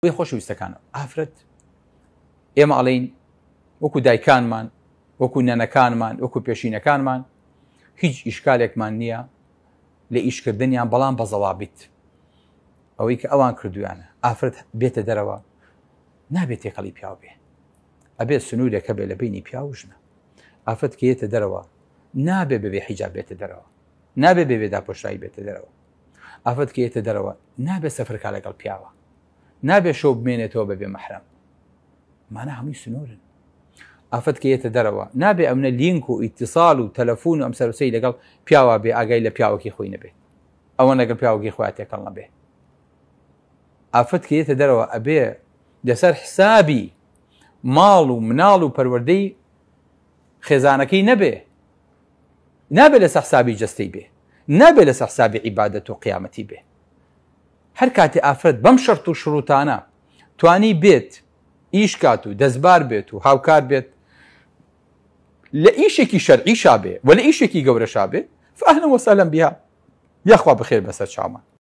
وی خۆشەویستەکانم ئافرەت ئێمە ئەڵێین وەکو دایکانمان وەکو نەنەکانمان وەکو پێشینەکانمان هیچ ئیشکالێکمان نییە لە ئیشکردنیان بەڵام بە زەوابیت ئەوەی کە ئەوان کردویانە ئافرەت بێتە دەرەوە نابێت تێکەڵی پیاو بێ ئەبێت سنوورێکە بێ لە بینی پیا و ژنە ئافرەت کە یێتە دەرەوە نابێ بەبێ حیجاب بێتە دەرەوە نابێ بێ داپۆشایی بێتە دەرەوە ئافرەت کە یێتە دەرەوە نابێ سەفرکا لەگەڵ پیاوە نابێ شەو بمێنێتەوە بەبێ مەحرەم مانە هەمووی سنوورن ئافرەت کە یێتە دەرەوە نابێ ئەمنە لینک و ئیتیساڵ و تەلەفۆن و ئەم سەرسەی لەگەڵ پیاوە بێ ئاگای لە پیاوەکی خۆی نەبێت ئەوە لەگەڵ پیاوەکی خۆیان تێکەڵ نەبێ ئافرەت کە یێتە دەرەوە ئەبێ لەسەر حسابی ماڵ و مناڵ و پەروەردەی خێزانەکەی نەبێ نابێ لەسەر حسابی جەستەی بێ نابێ لەسەر حسابی عیبادەت و قیامەتی بێ هەر کاتی ئافرەت بەم شەرت و شروتانە توانی بێت ئیش کات و دەستبار بێت و هاوکار بێت لە ئیشێکی شەرعیشا بێ و لە ئیشێکی گەورەشا بێ فەهلەن وەسەهلەن بیها یاخوا بخێر بەسەر چاومان